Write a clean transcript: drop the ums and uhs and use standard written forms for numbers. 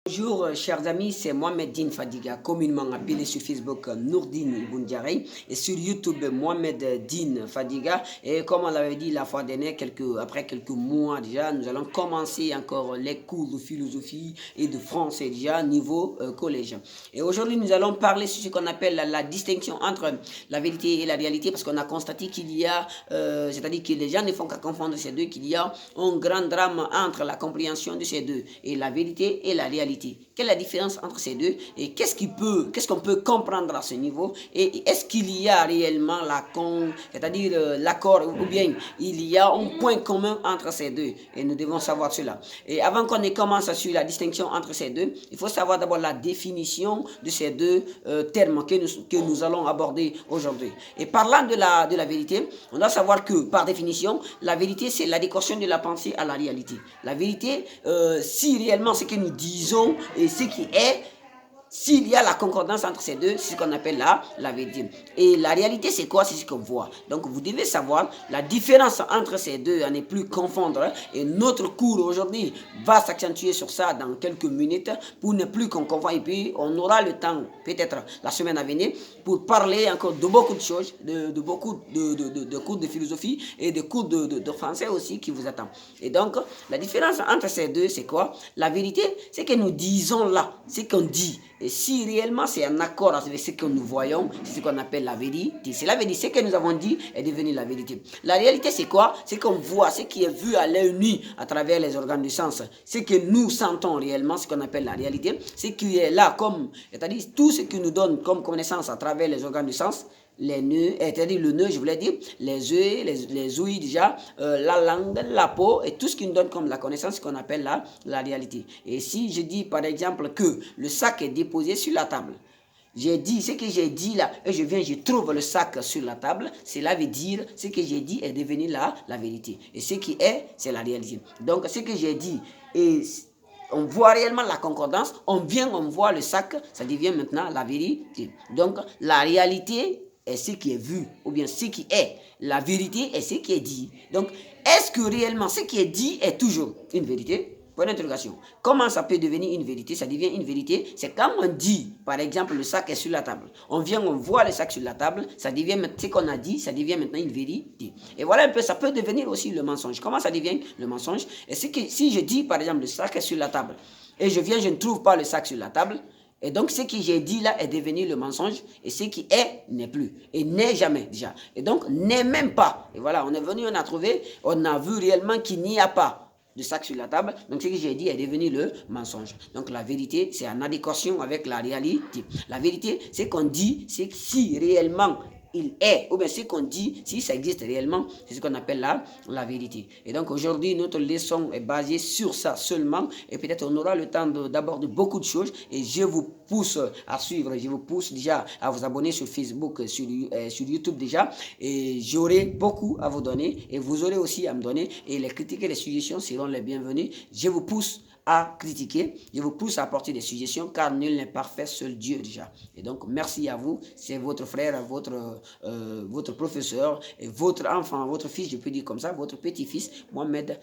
Bonjour chers amis, c'est Mohamed Din Fadiga, communément appelé sur Facebook Nourdine Ibn Diarry et sur YouTube Mohamed Din Fadiga. Et comme on l'avait dit la fois dernière, après quelques mois déjà, nous allons commencer encore les cours de philosophie et de français déjà niveau collège. Et aujourd'hui nous allons parler sur ce qu'on appelle la distinction entre la vérité et la réalité, parce qu'on a constaté qu'il y a, c'est-à-dire que les gens ne font qu'à confondre ces deux, qu'il y a un grand drame entre la compréhension de ces deux, et la vérité et la réalité. Quelle est la différence entre ces deux et qu'est-ce qu'on peut comprendre à ce niveau, et est-ce qu'il y a réellement l'accord, ou bien il y a un point commun entre ces deux, et nous devons savoir cela. Et avant qu'on ne commence sur la distinction entre ces deux, il faut savoir d'abord la définition de ces deux termes que nous allons aborder aujourd'hui. Et parlant de la vérité, on doit savoir que par définition, la vérité c'est l'adéquation de la pensée à la réalité. La vérité, si réellement ce que nous disons et ce qui est, s'il y a la concordance entre ces deux, c'est ce qu'on appelle la vérité. Et la réalité, c'est quoi? C'est ce qu'on voit. Donc, vous devez savoir la différence entre ces deux, à ne plus confondre. Et notre cours aujourd'hui va s'accentuer sur ça dans quelques minutes pour ne plus qu'on confond. Et puis, on aura le temps, peut-être la semaine à venir, pour parler encore de beaucoup de choses, de beaucoup de cours de philosophie et de cours de français aussi qui vous attendent. Et donc, la différence entre ces deux, c'est quoi? La vérité, c'est que nous disons là, c'est qu'on dit. Et si réellement c'est en accord avec ce que nous voyons, c'est ce qu'on appelle la vérité. C'est la vérité. Ce que nous avons dit est devenu la vérité. La réalité, c'est quoi? C'est qu'on voit, ce qui est vu à l'œil nu à travers les organes du sens. Ce que nous sentons réellement, ce qu'on appelle la réalité. Ce qui est là, c'est-à-dire tout ce qui nous donne comme connaissance à travers les organes du sens. Les nœuds, c'est-à-dire le nœud, je voulais dire, les yeux, les ouïes déjà, la langue, la peau, et tout ce qui nous donne comme la connaissance, qu'on appelle la réalité. Et si je dis par exemple que le sac est déposé sur la table, j'ai dit ce que j'ai dit là, et je trouve le sac sur la table, cela veut dire ce que j'ai dit est devenu la vérité. Et ce qui est, c'est la réalité. Donc ce que j'ai dit, et on voit réellement la concordance, on voit le sac, ça devient maintenant la vérité. Donc la réalité est ce qui est vu, ou bien ce qui est. La vérité est ce qui est dit. Donc, est-ce que réellement ce qui est dit est toujours une vérité? Point d'interrogation. Comment ça peut devenir une vérité? Ça devient une vérité, c'est quand on dit, par exemple, le sac est sur la table. On voit le sac sur la table, ça devient, ce qu'on a dit, ça devient maintenant une vérité. Et voilà un peu, ça peut devenir aussi le mensonge. Comment ça devient le mensonge? Et c'est que si je dis, par exemple, le sac est sur la table, et je ne trouve pas le sac sur la table, et donc, ce que j'ai dit là est devenu le mensonge, et ce qui est n'est plus, et n'est jamais déjà. Et donc, n'est même pas. Et voilà, on est venu, on a trouvé, on a vu réellement qu'il n'y a pas de sac sur la table. Donc, ce que j'ai dit est devenu le mensonge. Donc, la vérité, c'est en adéquation avec la réalité. La vérité, c'est qu'on dit, c'est que si réellement il est, ou bien ce qu'on dit, si ça existe réellement, c'est ce qu'on appelle la vérité. Et donc aujourd'hui, notre leçon est basée sur ça seulement, et peut-être on aura le temps d'aborder beaucoup de choses, et je vous pousse à suivre, je vous pousse déjà à vous abonner sur Facebook, sur YouTube déjà, et j'aurai beaucoup à vous donner, et vous aurez aussi à me donner, et les critiques et les suggestions seront les bienvenues. Je vous pousse à critiquer, je vous pousse à apporter des suggestions, car nul n'est parfait, seul Dieu déjà. Et donc merci à vous, c'est votre frère, votre professeur, et votre enfant, votre fils, je peux dire comme ça, votre petit-fils, Mohamed